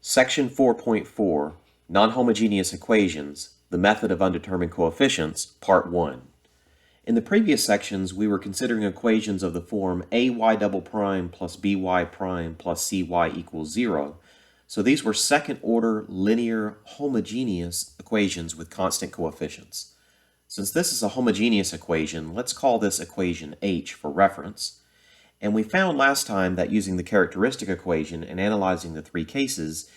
Section 4.4, Nonhomogeneous Equations, the Method of Undetermined Coefficients, Part 1. In the previous sections, we were considering equations of the form ay double prime plus by prime plus cy equals 0. So these were second-order linear homogeneous equations with constant coefficients. Since this is a homogeneous equation, let's call this equation H for reference. And we found last time that using the characteristic equation and analyzing the three cases,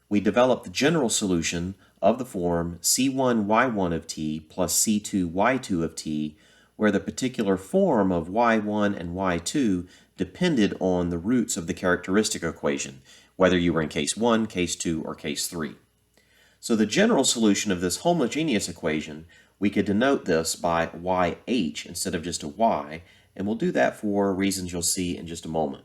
we developed the general solution of the form c1y1 of t plus c2y2 of t, where the particular form of y1 and y2 depended on the roots of the characteristic equation, whether you were in case 1, case 2, or case 3. So the general solution of this homogeneous equation, we could denote this by yh instead of just a y, and we'll do that for reasons you'll see in just a moment.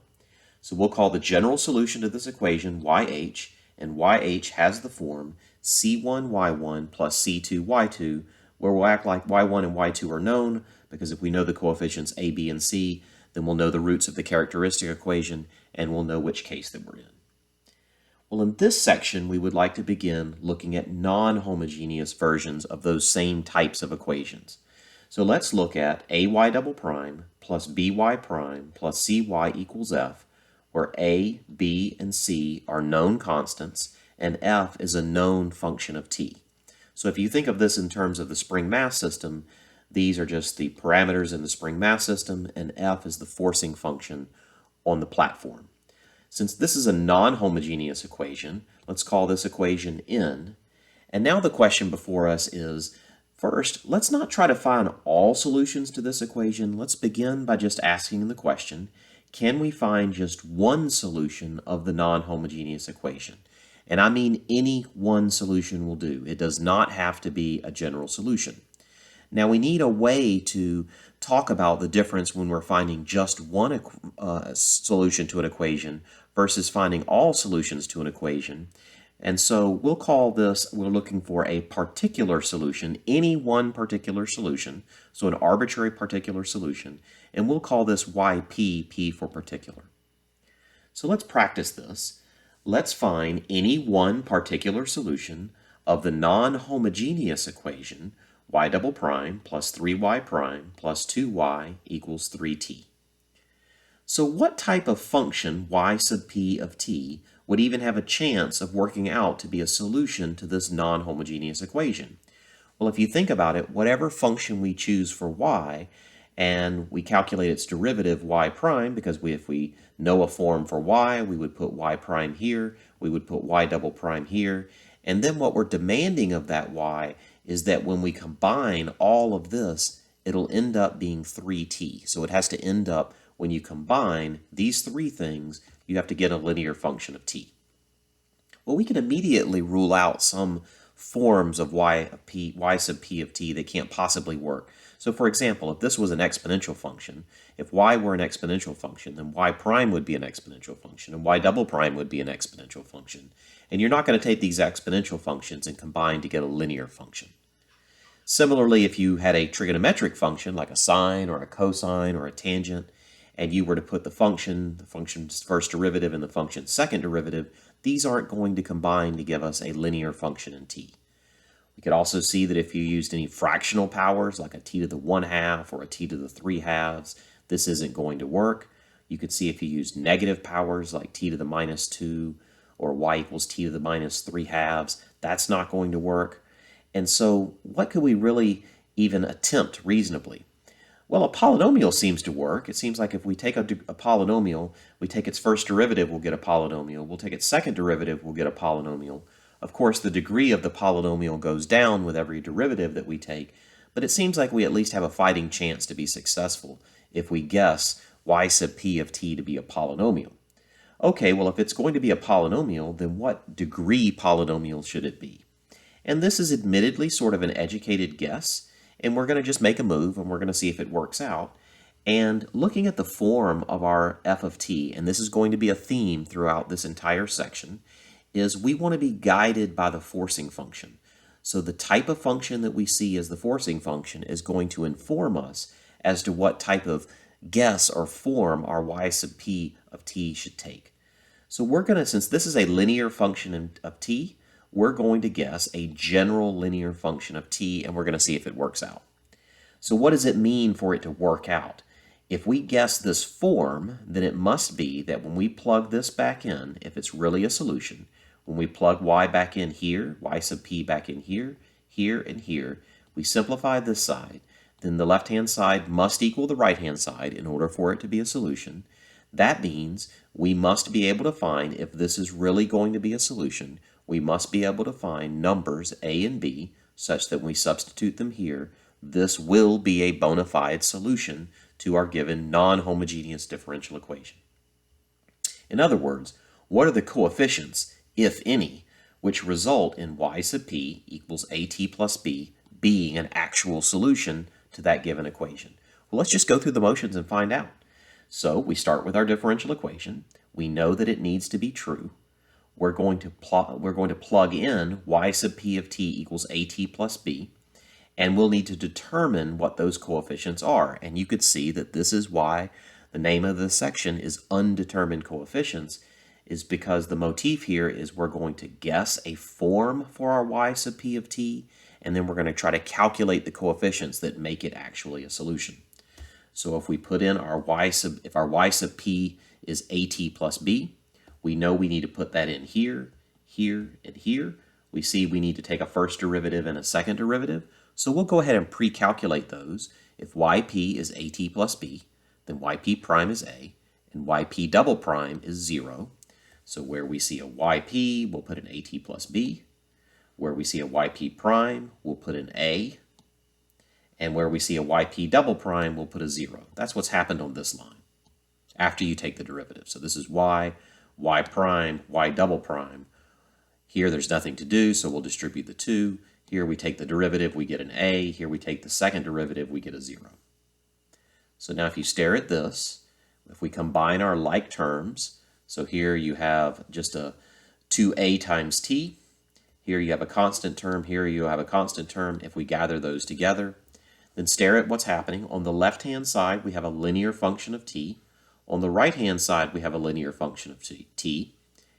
So we'll call the general solution to this equation yh, and yh has the form c1y1 plus c2y2, where we'll act like y1 and y2 are known, because if we know the coefficients a, b, and c, then we'll know the roots of the characteristic equation, and we'll know which case that we're in. Well, in this section, we would like to begin looking at non-homogeneous versions of those same types of equations. So let's look at ay double prime plus by prime plus cy equals f, where a, b, and c are known constants, and f is a known function of t. So if you think of this in terms of the spring mass system, these are just the parameters in the spring mass system, and f is the forcing function on the platform. Since this is a non-homogeneous equation, let's call this equation n. And now the question before us is, first, let's not try to find all solutions to this equation. Let's begin by just asking the question, can we find just one solution of the non-homogeneous equation? And I mean any one solution will do. It does not have to be a general solution. Now we need a way to talk about the difference when we're finding just one solution to an equation versus finding all solutions to an equation. And so we'll call this, we're looking for a particular solution, any one particular solution, so an arbitrary particular solution, and we'll call this yp, p for particular. So let's practice this. Let's find any one particular solution of the non-homogeneous equation y double prime plus 3y prime plus 2y equals 3t. So what type of function y sub p of t would even have a chance of working out to be a solution to this non-homogeneous equation? Well, if you think about it, whatever function we choose for y, and we calculate its derivative y prime, because if we know a form for y, we would put y prime here, we would put y double prime here, and then what we're demanding of that y is that when we combine all of this, it'll end up being 3t. So it has to end up, when you combine these three things, you have to get a linear function of t. Well, we can immediately rule out some forms of y sub p of t that can't possibly work. So for example, if this was an exponential function, if y were an exponential function, then y prime would be an exponential function, and y double prime would be an exponential function. And you're not going to take these exponential functions and combine to get a linear function. Similarly, if you had a trigonometric function like a sine or a cosine or a tangent, and you were to put the function's first derivative and the function's second derivative, these aren't going to combine to give us a linear function in t. We could also see that if you used any fractional powers like a t to the 1/2 or a t to the 3/2, this isn't going to work. You could see if you used negative powers like t to the -2 or y equals t to the -3/2, that's not going to work. And so what could we really even attempt reasonably? Well, a polynomial seems to work. It seems like if we take a polynomial, we take its first derivative, we'll get a polynomial. We'll take its second derivative, we'll get a polynomial. Of course, the degree of the polynomial goes down with every derivative that we take, but it seems like we at least have a fighting chance to be successful if we guess y sub p of t to be a polynomial. Okay, well, if it's going to be a polynomial, then what degree polynomial should it be? And this is admittedly sort of an educated guess, and we're going to just make a move and we're going to see if it works out. And looking at the form of our f of t, and this is going to be a theme throughout this entire section, is we want to be guided by the forcing function. So the type of function that we see as the forcing function is going to inform us as to what type of guess or form our y sub p of t should take. So we're going to, since this is a linear function of t, we're going to guess a general linear function of t, and we're going to see if it works out. So what does it mean for it to work out? If we guess this form, then it must be that when we plug this back in, if it's really a solution, when we plug y back in here, y sub p back in here, here, and here, we simplify this side, then the left-hand side must equal the right-hand side in order for it to be a solution. That means we must be able to find, if this is really going to be a solution, we must be able to find numbers a and b such that when we substitute them here, this will be a bona fide solution to our given non-homogeneous differential equation. In other words, what are the coefficients, if any, which result in y sub p equals at plus b being an actual solution to that given equation? Well, let's just go through the motions and find out. So we start with our differential equation. We know that it needs to be true. We're going to plug in y sub p of t equals at plus b, and we'll need to determine what those coefficients are. And you could see that this is why the name of this section is Undetermined Coefficients, is because the motif here is we're going to guess a form for our y sub p of t, and then we're going to try to calculate the coefficients that make it actually a solution. So if we put in our if our y sub p is at plus b, we know we need to put that in here, here, and here. We see we need to take a first derivative and a second derivative. So we'll go ahead and pre-calculate those. If yp is at plus b, then yp prime is a, and yp double prime is 0. So where we see a yp, we'll put an at plus b. Where we see a yp prime, we'll put an a. And where we see a yp double prime, we'll put a 0. That's what's happened on this line after you take the derivative. So this is y prime, y double prime. Here there's nothing to do, so we'll distribute the 2. Here we take the derivative, we get an a. Here we take the second derivative, we get a 0. So now if you stare at this, if we combine our like terms, so here you have just a 2a times t. Here you have a constant term, here you have a constant term. If we gather those together, then stare at what's happening. On the left-hand side, we have a linear function of t. On the right-hand side, we have a linear function of t.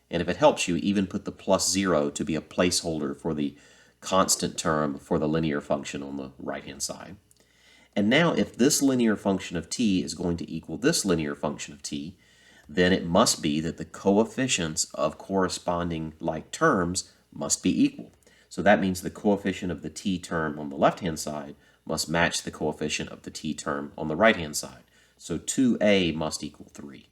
And if it helps you, even put the plus 0 to be a placeholder for the constant term for the linear function on the right-hand side. And now if this linear function of t is going to equal this linear function of t, then it must be that the coefficients of corresponding like terms must be equal. So that means the coefficient of the t term on the left-hand side must match the coefficient of the t term on the right-hand side. So 2a must equal 3.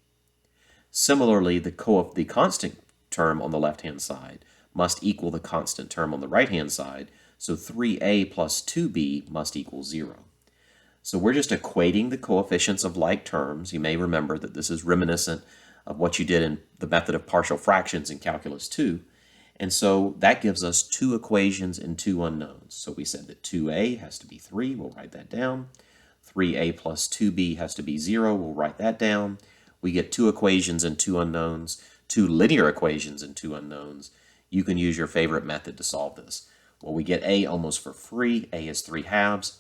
Similarly, the constant term on the left-hand side must equal the constant term on the right-hand side, so 3a plus 2b must equal 0. So we're just equating the coefficients of like terms. You may remember that this is reminiscent of what you did in the method of partial fractions in Calculus 2. And so that gives us 2 equations and 2 unknowns. So we said that 2a has to be 3, we'll write that down. 3a plus 2b has to be 0, we'll write that down. We get 2 equations and 2 unknowns, 2 linear equations and 2 unknowns. You can use your favorite method to solve this. Well, we get a almost for free. A is 3 halves.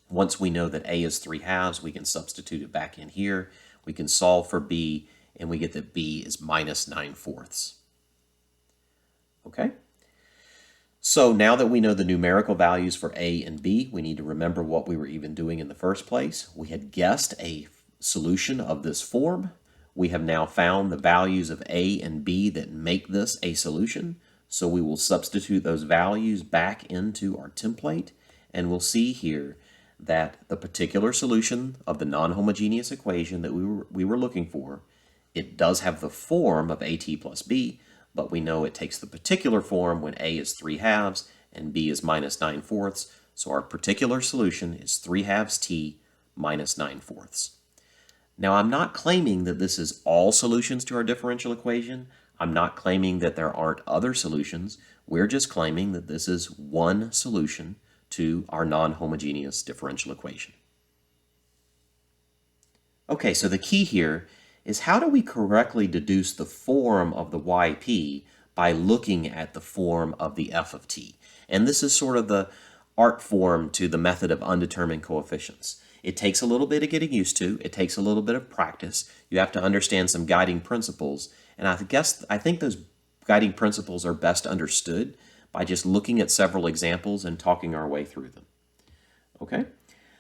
Once we know that a is 3 halves, we can substitute it back in here. We can solve for b, and we get that b is minus 9/4. Okay? So now that we know the numerical values for a and b, we need to remember what we were even doing in the first place. We had guessed a solution of this form. We have now found the values of a and b that make this a solution. So we will substitute those values back into our template, and we'll see here that the particular solution of the non-homogeneous equation that we were looking for, it does have the form of at plus b, but we know it takes the particular form when a is 3 halves and b is minus 9/4. So our particular solution is 3 halves t minus 9/4. Now, I'm not claiming that this is all solutions to our differential equation. I'm not claiming that there aren't other solutions. We're just claiming that this is one solution to our non-homogeneous differential equation. Okay, so the key here is how do we correctly deduce the form of the yp by looking at the form of the f of t? And this is sort of the art form to the method of undetermined coefficients. It takes a little bit of getting used to. It takes a little bit of practice. You have to understand some guiding principles, And I think those guiding principles are best understood by just looking at several examples and talking our way through them. Okay?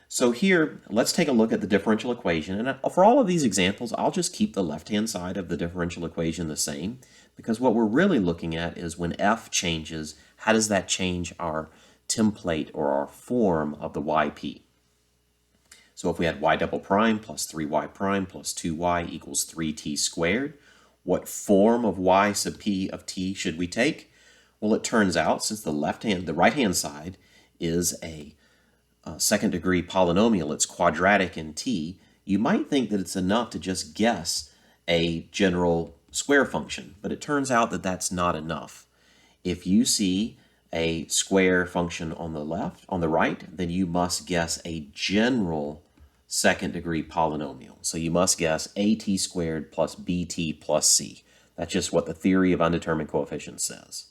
So here, let's take a look at the differential equation. And for all of these examples, I'll just keep the left-hand side of the differential equation the same, because what we're really looking at is when f changes, how does that change our template or our form of the yp? So if we had y double prime plus 3y prime plus 2y equals 3t squared, what form of y sub p of t should we take? Well, it turns out, since the right-hand side is a second degree polynomial, it's quadratic in t, you might think that it's enough to just guess a general square function, but it turns out that that's not enough. If you see a square function on the right, then you must guess a general second degree polynomial. So you must guess at squared plus bt plus c. That's just what the theory of undetermined coefficients says.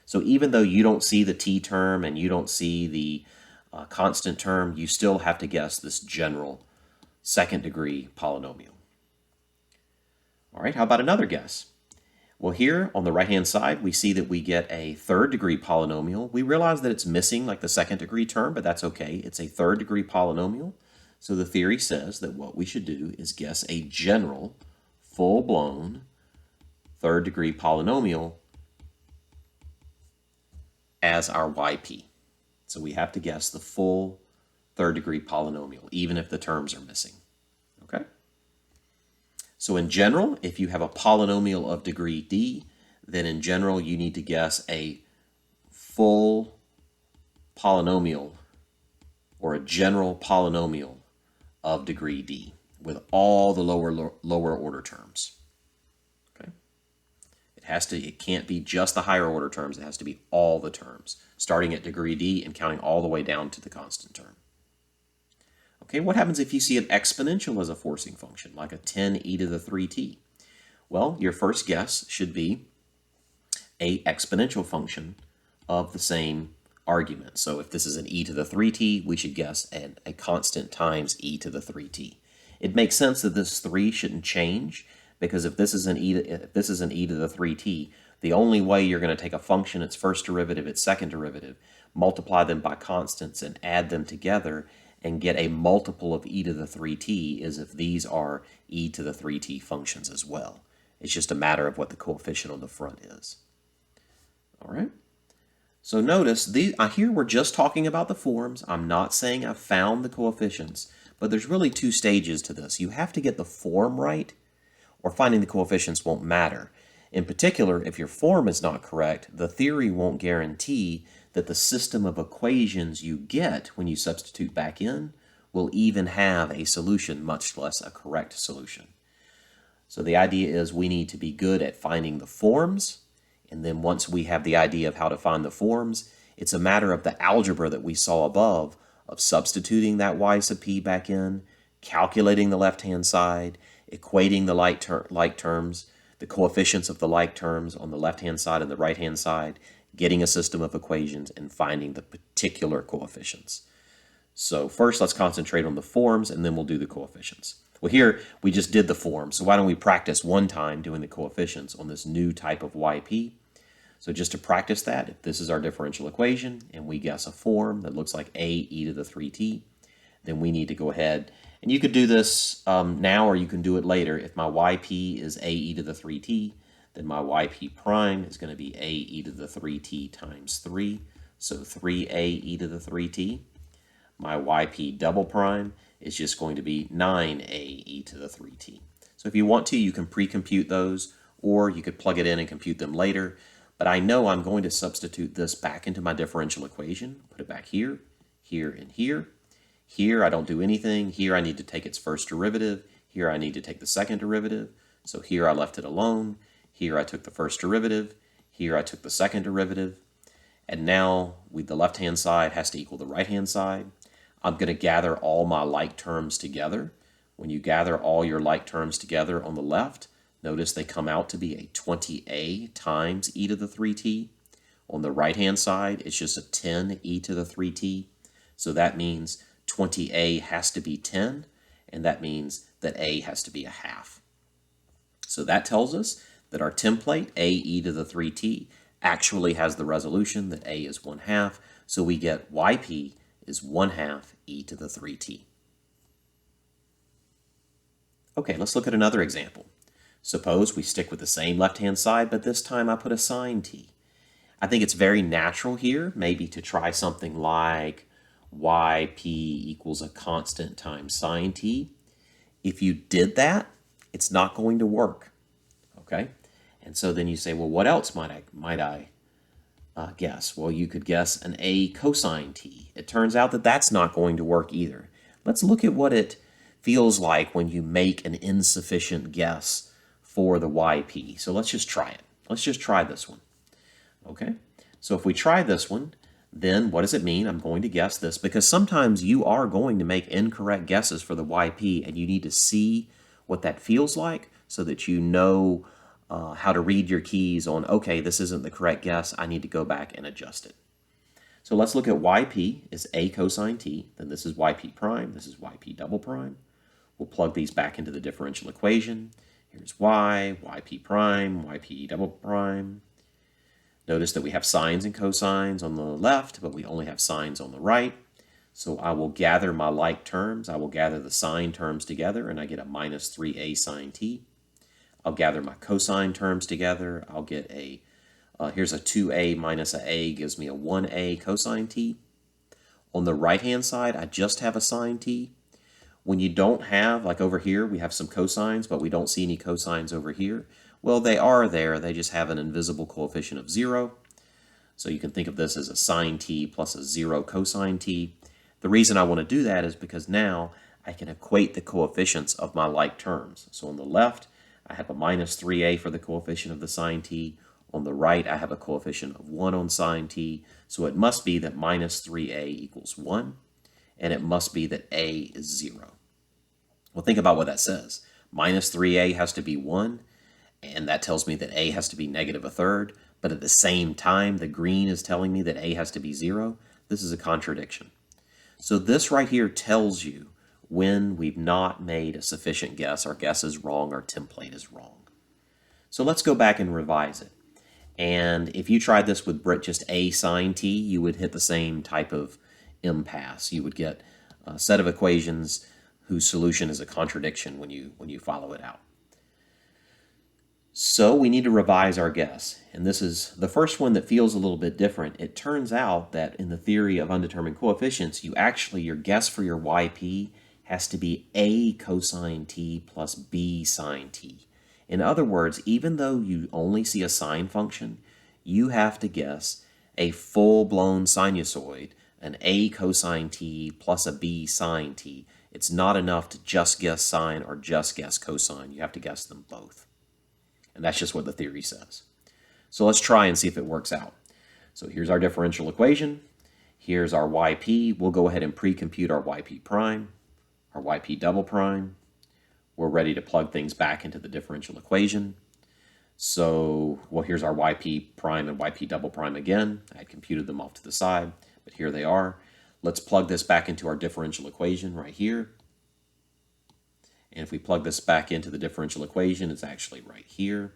So even though you don't see the t term and you don't see the constant term, you still have to guess this general second degree polynomial. All right, how about another guess? Well, here on the right-hand side, we see that we get a third degree polynomial. We realize that it's missing like the second degree term, but that's okay. It's a third degree polynomial. So the theory says that what we should do is guess a general, full-blown third degree polynomial as our yp. So we have to guess the full third degree polynomial, even if the terms are missing. Okay? So in general, if you have a polynomial of degree d, then in general you need to guess a full polynomial or a general polynomial of degree d with all the lower order terms. Okay? It can't be just the higher order terms, it has to be all the terms, starting at degree d and counting all the way down to the constant term. Okay, what happens if you see an exponential as a forcing function, like a 10e to the 3t? Well, your first guess should be a exponential function of the same argument. So if this is an e to the 3t, we should guess a constant times e to the 3t. It makes sense that this 3 shouldn't change, because if this is an e to the 3t, the only way you're going to take a function, its first derivative, its second derivative, multiply them by constants and add them together and get a multiple of e to the 3t is if these are e to the 3t functions as well. It's just a matter of what the coefficient on the front is. All right? So notice, here we're just talking about the forms. I'm not saying I've found the coefficients, but there's really two stages to this. You have to get the form right, or finding the coefficients won't matter. In particular, if your form is not correct, the theory won't guarantee that the system of equations you get when you substitute back in will even have a solution, much less a correct solution. So the idea is we need to be good at finding the forms, and then once we have the idea of how to find the forms, it's a matter of the algebra that we saw above of substituting that y sub p back in, calculating the left-hand side, equating the like terms, the coefficients of the like terms on the left-hand side and the right-hand side, getting a system of equations, and finding the particular coefficients. So first, let's concentrate on the forms, and then we'll do the coefficients. Well, here we just did the form, so why don't we practice one time doing the coefficients on this new type of yp. So just to practice that, if this is our differential equation, and we guess a form that looks like a e to the 3t, then we need to go ahead, and you could do this now or you can do it later. If my yp is a e to the 3t, then my yp prime is going to be a e to the 3t times 3, so 3a e to the 3t. My yp double prime is just going to be 9a e to the 3t. So if you want to, you can pre-compute those, or you could plug it in and compute them later. But I know I'm going to substitute this back into my differential equation, put it back here, here, and here. Here I don't do anything. Here I need to take its first derivative. Here I need to take the second derivative. So here I left it alone. Here I took the first derivative. Here I took the second derivative. And now the left-hand side has to equal the right-hand side. I'm going to gather all my like terms together. When you gather all your like terms together on the left, notice they come out to be a 20a times e to the 3t. On the right-hand side, it's just a 10e to the 3t. So that means 20a has to be 10, and that means that a has to be a half. So that tells us that our template, a e to the 3t, actually has the resolution that a is 1/2, so we get yp is 1/2 e to the 3t. Okay, let's look at another example. Suppose we stick with the same left-hand side, but this time I put a sine t. I think it's very natural here, maybe to try something like yp equals a constant times sine t. If you did that, it's not going to work, okay? And so then you say, well, what else might I guess? Well, you could guess an a cosine t. It turns out that that's not going to work either. Let's look at what it feels like when you make an insufficient guess for the yp. So let's just try it. Let's just try this one. Okay, so if we try this one, then what does it mean? I'm going to guess this, because sometimes you are going to make incorrect guesses for the yp, and you need to see what that feels like so that you know how to read your keys on, okay, this isn't the correct guess, I need to go back and adjust it. So let's look at yp is a cosine t, then this is yp prime, this is yp double prime. We'll plug these back into the differential equation. Here's y, yp prime, yp double prime. Notice that we have sines and cosines on the left, but we only have sines on the right. So I will gather my like terms. I will gather the sine terms together, and I get a minus 3a sine t. I'll gather my cosine terms together. I'll get a, here's a 2a minus a gives me a 1a cosine t. On the right-hand side, I just have a sine t. When you don't have, like over here, we have some cosines, but we don't see any cosines over here. Well, they are there. They just have an invisible coefficient of 0. So you can think of this as a sine t plus a 0 cosine t. The reason I want to do that is because now I can equate the coefficients of my like terms. So on the left, I have a minus 3a for the coefficient of the sine t. On the right, I have a coefficient of 1 on sine t. So it must be that minus 3a equals 1, and it must be that a is 0. Well, think about what that says. Minus 3a has to be 1, and that tells me that a has to be negative a third, but at the same time, the green is telling me that a has to be 0. This is a contradiction. So this right here tells you when we've not made a sufficient guess, our guess is wrong, our template is wrong. So let's go back and revise it. And if you tried this with just a sine t, you would hit the same type of impasse. You would get a set of equations whose solution is a contradiction when you follow it out. So we need to revise our guess, and this is the first one that feels a little bit different. It turns out that in the theory of undetermined coefficients, your guess for your yp has to be a cosine t plus b sine t. In other words, even though you only see a sine function, you have to guess a full-blown sinusoid, an a cosine t plus a b sine t. It's not enough to just guess sine or just guess cosine. You have to guess them both. And that's just what the theory says. So let's try and see if it works out. So here's our differential equation. Here's our yp. We'll go ahead and pre-compute our yp prime, our yp double prime. We're ready to plug things back into the differential equation. So, well, here's our yp prime and yp double prime again. I had computed them off to the side, but here they are. Let's plug this back into our differential equation right here. And if we plug this back into the differential equation, it's actually right here.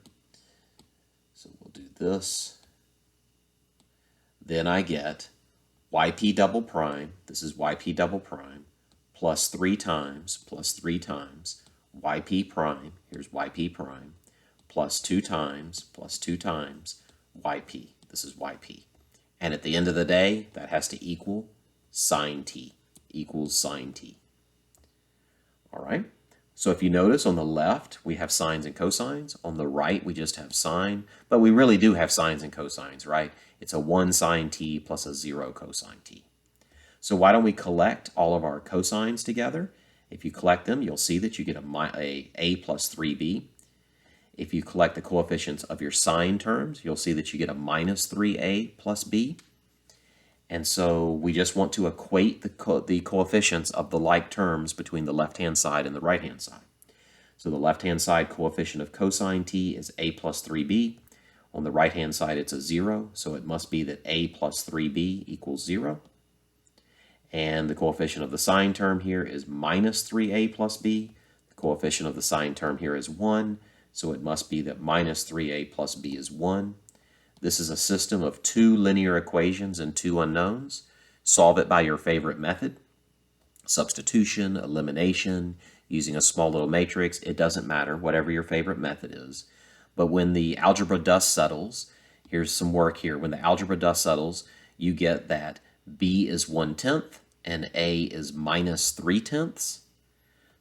So we'll do this. Then I get yp double prime, this is yp double prime, plus 3 times yp prime, here's yp prime, plus 2 times yp, this is yp. And at the end of the day, that has to equal sine t, equals sine t. All right? So if you notice on the left, we have sines and cosines. On the right, we just have sine. But we really do have sines and cosines, right? It's a 1 sine t plus a 0 cosine t. So why don't we collect all of our cosines together? If you collect them, you'll see that you get a plus 3b. If you collect the coefficients of your sine terms, you'll see that you get a minus 3a plus b. And so we just want to equate the coefficients of the like terms between the left-hand side and the right-hand side. So the left-hand side coefficient of cosine t is a plus 3b. On the right-hand side, it's a 0, so it must be that a plus 3b equals 0. And the coefficient of the sine term here is minus 3a plus b. The coefficient of the sine term here is 1. so it must be that minus 3a plus b is 1. This is a system of two linear equations and two unknowns. Solve it by your favorite method. Substitution, elimination, using a small little matrix, it doesn't matter, whatever your favorite method is. But when the algebra dust settles, here's some work here. When the algebra dust settles, you get that b is 1/10 and a is minus 3/10.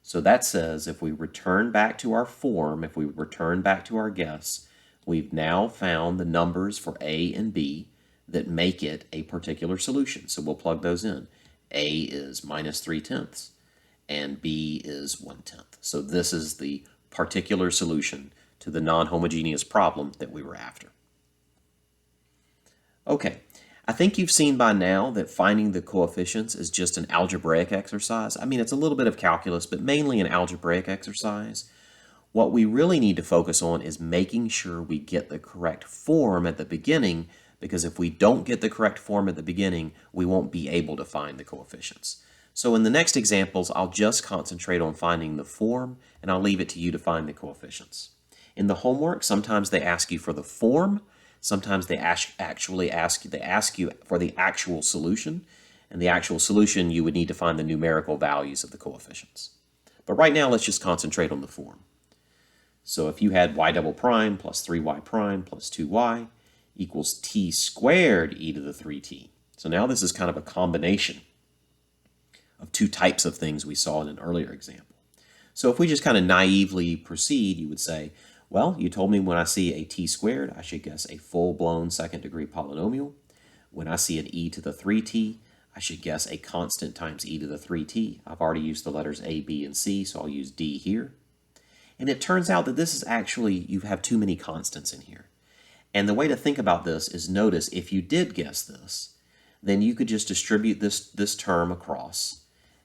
So that says if we return back to our form, if we return back to our guess, we've now found the numbers for a and b that make it a particular solution. So we'll plug those in. A is minus 3/10 and b is 1/10. So this is the particular solution to the non-homogeneous problem that we were after. Okay, I think you've seen by now that finding the coefficients is just an algebraic exercise. I mean, it's a little bit of calculus, but mainly an algebraic exercise. What we really need to focus on is making sure we get the correct form at the beginning, because if we don't get the correct form at the beginning, we won't be able to find the coefficients. So in the next examples, I'll just concentrate on finding the form, and I'll leave it to you to find the coefficients. In the homework, sometimes they ask you for the form, sometimes they ask you for the actual solution, and the actual solution you would need to find the numerical values of the coefficients. But right now, let's just concentrate on the form. So if you had y double prime plus 3y prime plus 2y equals t squared e to the 3t. So now this is kind of a combination of two types of things we saw in an earlier example. So if we just kind of naively proceed, you would say, well, you told me when I see a t squared, I should guess a full-blown second-degree polynomial. When I see an e to the 3t, I should guess a constant times e to the 3t. I've already used the letters a, b, and c, so I'll use d here. And it turns out that this is actually, you have too many constants in here. And the way to think about this is, notice if you did guess this, then you could just distribute this term across.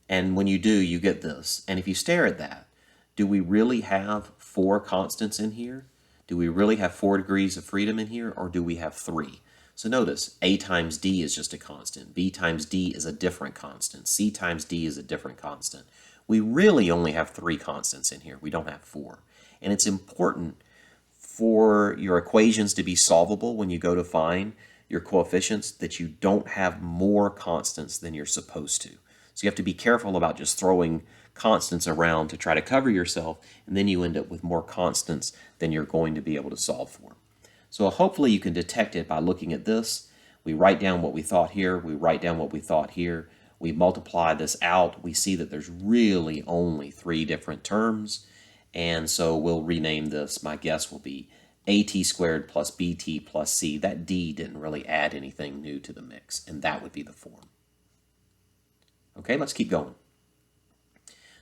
And when you do, you get this. And if you stare at that, do we really have 4 constants in here? Do we really have 4 degrees of freedom in here, or do we have 3? So notice, a times d is just a constant. B times d is a different constant. C times d is a different constant. We really only have 3 constants in here. We don't have 4. And it's important for your equations to be solvable when you go to find your coefficients that you don't have more constants than you're supposed to. So you have to be careful about just throwing constants around to try to cover yourself, and then you end up with more constants than you're going to be able to solve for. So hopefully you can detect it by looking at this. We write down what we thought here, we write down what we thought here, we multiply this out, we see that there's really only 3 different terms, and so we'll rename this, my guess will be at squared plus bt plus c. That d didn't really add anything new to the mix, and that would be the form. Okay, let's keep going.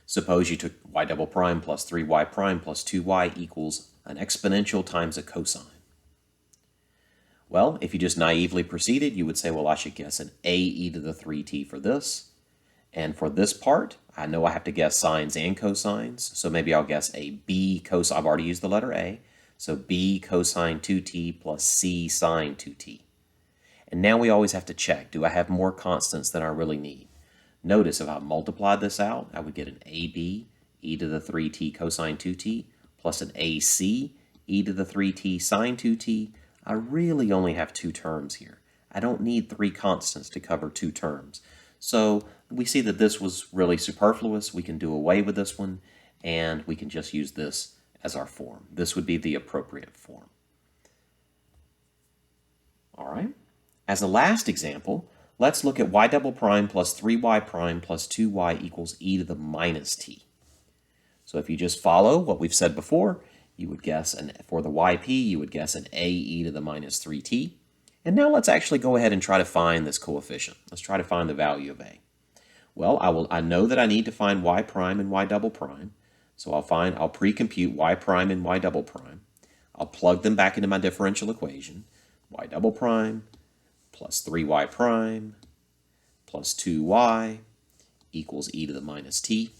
Suppose you took y double prime plus 3y prime plus 2y equals an exponential times a cosine. Well, if you just naively proceeded, you would say, well, I should guess an a e to the 3t for this. And for this part, I know I have to guess sines and cosines, so maybe I'll guess a b cosine. I've already used the letter a, so b cosine 2t plus c sine 2t. And now we always have to check, do I have more constants than I really need? Notice if I multiplied this out, I would get an AB e to the 3t cosine 2t plus an AC e to the 3t sine 2t. I really only have 2 terms here. I don't need 3 constants to cover 2 terms. So we see that this was really superfluous. We can do away with this one, and we can just use this as our form. This would be the appropriate form. All right. As a last example, let's look at y double prime plus 3y prime plus 2y equals e to the minus t. So if you just follow what we've said before, you would guess, for the yp, you would guess an a e to the minus 3t. And now let's actually go ahead and try to find this coefficient. Let's try to find the value of a. Well, I know that I need to find y prime and y double prime. So I'll pre-compute y prime and y double prime. I'll plug them back into my differential equation. Y double prime plus 3y prime plus 2y equals e to the minus t.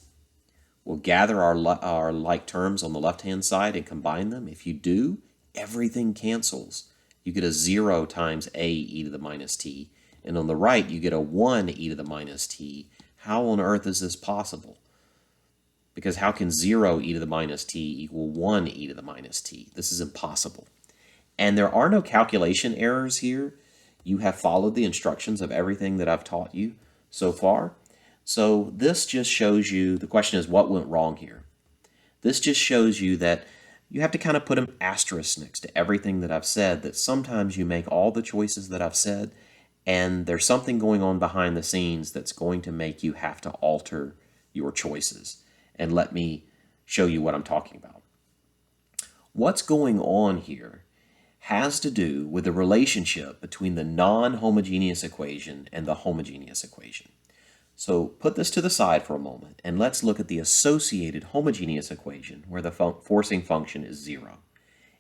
We'll gather our like terms on the left-hand side and combine them. If you do, everything cancels. You get a 0 times a e to the minus t. And on the right, you get a 1 e to the minus t. How on earth is this possible? because how can 0 e to the minus t equal 1 e to the minus t? This is impossible. And there are no calculation errors here. You have followed the instructions of everything that I've taught you so far. So this just shows you, the question is, what went wrong here? This just shows you that you have to kind of put an asterisk next to everything that I've said, that sometimes you make all the choices that I've said, and there's something going on behind the scenes that's going to make you have to alter your choices. And let me show you what I'm talking about. What's going on here has to do with the relationship between the non-homogeneous equation and the homogeneous equation. So put this to the side for a moment, and let's look at the associated homogeneous equation where the forcing function is 0.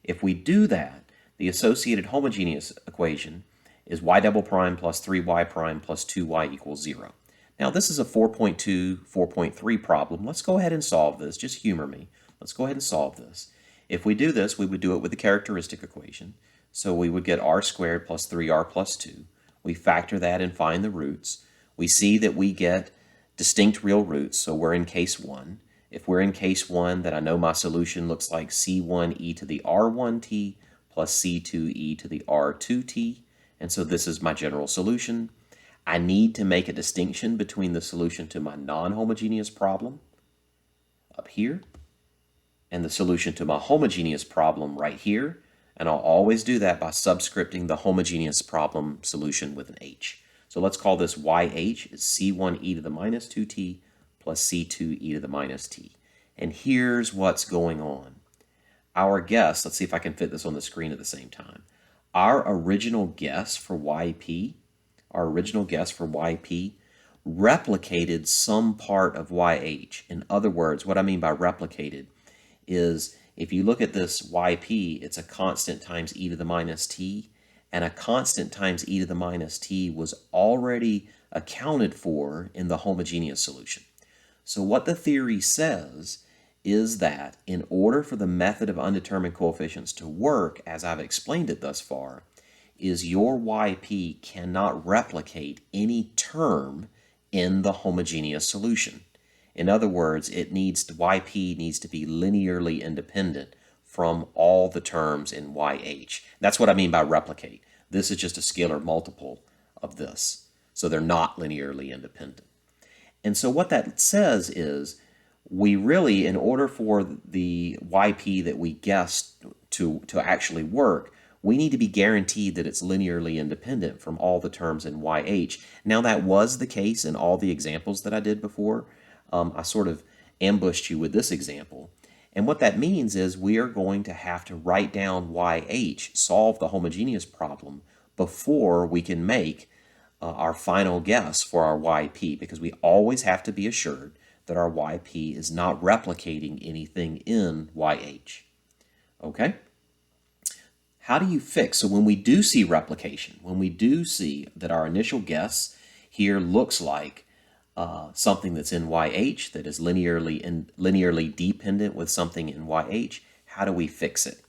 If we do that, the associated homogeneous equation is y double prime plus 3y prime plus 2y equals 0. Now this is a 4.2, 4.3 problem. Let's go ahead and solve this. Just humor me. Let's go ahead and solve this. If we do this, we would do it with the characteristic equation. So we would get r squared plus 3r plus 2. We factor that and find the roots. We see that we get distinct real roots, so we're in case 1. If we're in case 1, then I know my solution looks like c1e to the r1t plus c2e to the r2t, and so this is my general solution. I need to make a distinction between the solution to my non-homogeneous problem up here and the solution to my homogeneous problem right here, and I'll always do that by subscripting the homogeneous problem solution with an h. So let's call this YH is C1e to the minus 2t plus C2e to the minus t. And here's what's going on. Our guess, let's see if I can fit this on the screen at the same time. Our original guess for YP replicated some part of YH. In other words, what I mean by replicated is if you look at this YP, it's a constant times e to the minus t. And a constant times e to the minus t was already accounted for in the homogeneous solution. So what the theory says is that in order for the method of undetermined coefficients to work, as I've explained it thus far, is your yp cannot replicate any term in the homogeneous solution. In other words, yp needs to be linearly independent from all the terms in YH. That's what I mean by replicate. This is just a scalar multiple of this. So they're not linearly independent. And so what that says is we really, in order for the YP that we guessed to actually work, we need to be guaranteed that it's linearly independent from all the terms in YH. Now that was the case in all the examples that I did before. I sort of ambushed you with this example. And what that means is we are going to have to write down YH, solve the homogeneous problem, before we can make our final guess for our YP, because we always have to be assured that our YP is not replicating anything in YH. Okay? How do you fix? So when we do see replication, when we do see that our initial guess here looks like something that's in YH that is linearly dependent with something in YH, how do we fix it?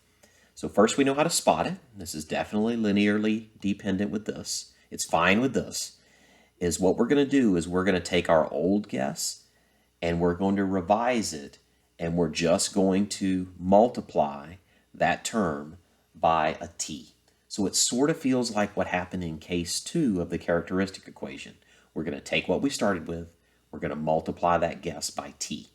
So first we know how to spot it. This is definitely linearly dependent with this. It's fine with this. Is what we're going to do is we're going to take our old guess and we're going to revise it, and we're just going to multiply that term by a t. So it sort of feels like what happened in case 2 of the characteristic equation. We're going to take what we started with, we're going to multiply that guess by t.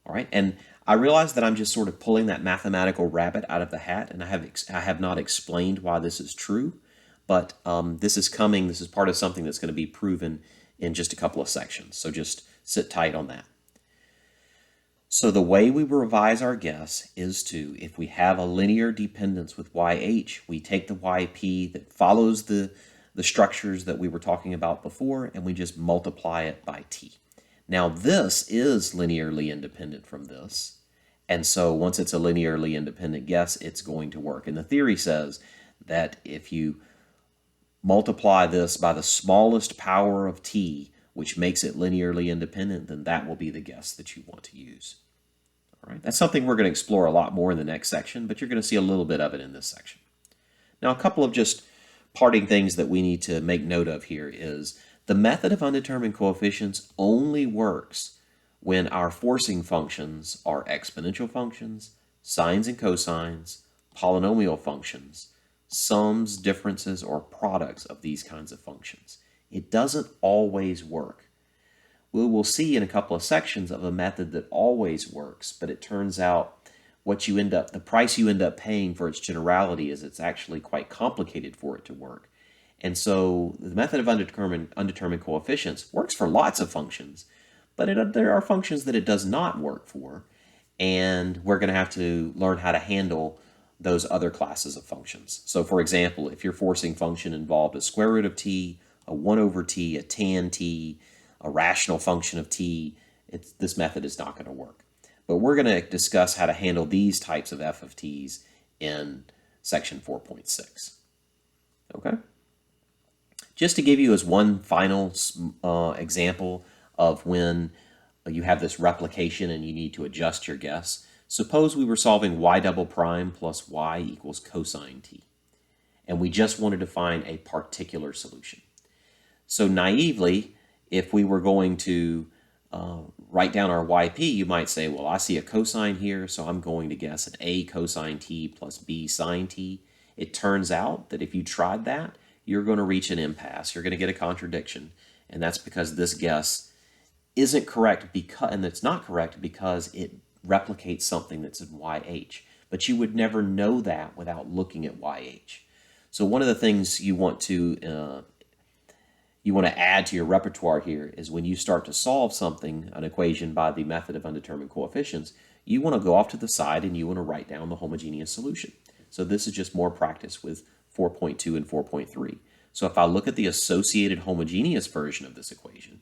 All right, and I realize that I'm just sort of pulling that mathematical rabbit out of the hat, and I have not explained why this is true, but this is part of something that's going to be proven in just a couple of sections, so just sit tight on that. So the way we revise our guess is to, if we have a linear dependence with YH, we take the YP that follows the structures that we were talking about before, and we just multiply it by t. Now this is linearly independent from this, and so once it's a linearly independent guess, it's going to work. And the theory says that if you multiply this by the smallest power of t, which makes it linearly independent, then that will be the guess that you want to use. All right, that's something we're going to explore a lot more in the next section, but you're going to see a little bit of it in this section. Now, a couple of just parting things that we need to make note of here is the method of undetermined coefficients only works when our forcing functions are exponential functions, sines and cosines, polynomial functions, sums, differences, or products of these kinds of functions. It doesn't always work. We will see in a couple of sections of a method that always works, but it turns out the price you end up paying for its generality is it's actually quite complicated for it to work. And so the method of undetermined coefficients works for lots of functions, but there are functions that it does not work for, and we're going to have to learn how to handle those other classes of functions. So for example, if your forcing function involved a square root of t, a 1 over t, a tan t, a rational function of t, this method is not going to work. But we're going to discuss how to handle these types of f of t's in section 4.6. Okay? Just to give you as one final example of when you have this replication and you need to adjust your guess, suppose we were solving y double prime plus y equals cosine t, and we just wanted to find a particular solution. So naively, if we were going to write down our yp, you might say, well, I see a cosine here, so I'm going to guess an a cosine t plus b sine t. It turns out that if you tried that, you're going to reach an impasse. You're going to get a contradiction, and that's because this guess isn't correct, and it's not correct because it replicates something that's in YH. But you would never know that without looking at YH. So one of the things you want to add to your repertoire here is when you start to solve an equation by the method of undetermined coefficients, you want to go off to the side and you want to write down the homogeneous solution. So this is just more practice with 4.2 and 4.3. So if I look at the associated homogeneous version of this equation,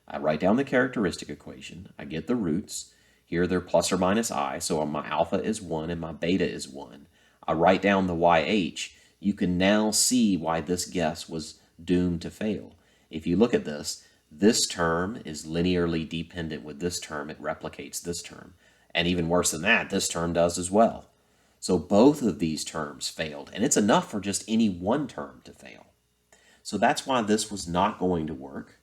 I write down the characteristic equation, I get the roots. Here they're plus or minus I, so my alpha is 1 and my beta is 1. I write down the YH. You can now see why this guess was doomed to fail. If you look at this term is linearly dependent with this term. It replicates this term. And even worse than that, this term does as well. So both of these terms failed, and it's enough for just any one term to fail. So that's why this was not going to work,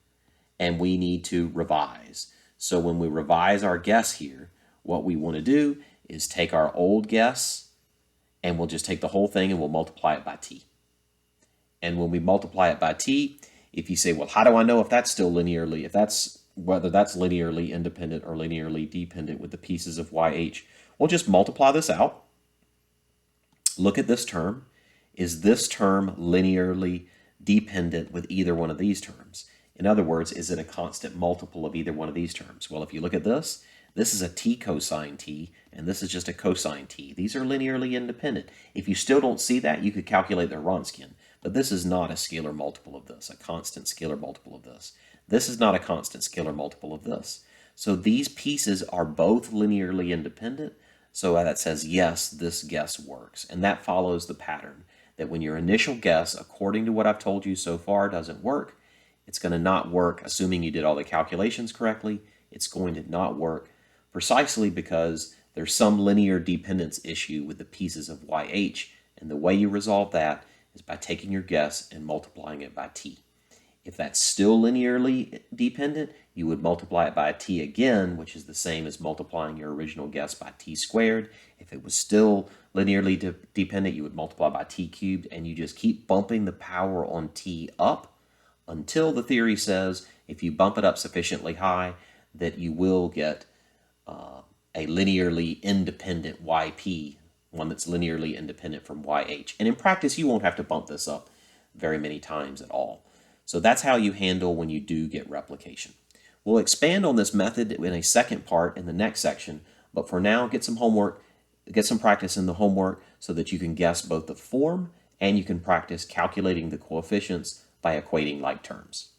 and we need to revise. So when we revise our guess here, what we want to do is take our old guess, and we'll just take the whole thing and we'll multiply it by t. And when we multiply it by t, if you say, well, how do I know if that's still linearly, whether that's linearly independent or linearly dependent with the pieces of YH, we'll just multiply this out. Look at this term. Is this term linearly dependent with either one of these terms? In other words, is it a constant multiple of either one of these terms? Well, if you look at this is a t cosine t, and this is just a cosine t. These are linearly independent. If you still don't see that, you could calculate their Wronskian. But this is not a scalar multiple of this, a constant scalar multiple of this. This is not a constant scalar multiple of this. So these pieces are both linearly independent. So that says, yes, this guess works. And that follows the pattern that when your initial guess, according to what I've told you so far, doesn't work, it's going to not work, assuming you did all the calculations correctly, it's going to not work precisely because there's some linear dependence issue with the pieces of YH. And the way you resolve that is by taking your guess and multiplying it by t. If that's still linearly dependent, you would multiply it by t again, which is the same as multiplying your original guess by t squared. If it was still linearly dependent, you would multiply by t cubed, and you just keep bumping the power on t up until the theory says if you bump it up sufficiently high that you will get a linearly independent yp, one that's linearly independent from YH. And in practice, you won't have to bump this up very many times at all. So that's how you handle when you do get replication. We'll expand on this method in a second part in the next section, but for now, get some homework, get some practice in the homework so that you can guess both the form and you can practice calculating the coefficients by equating like terms.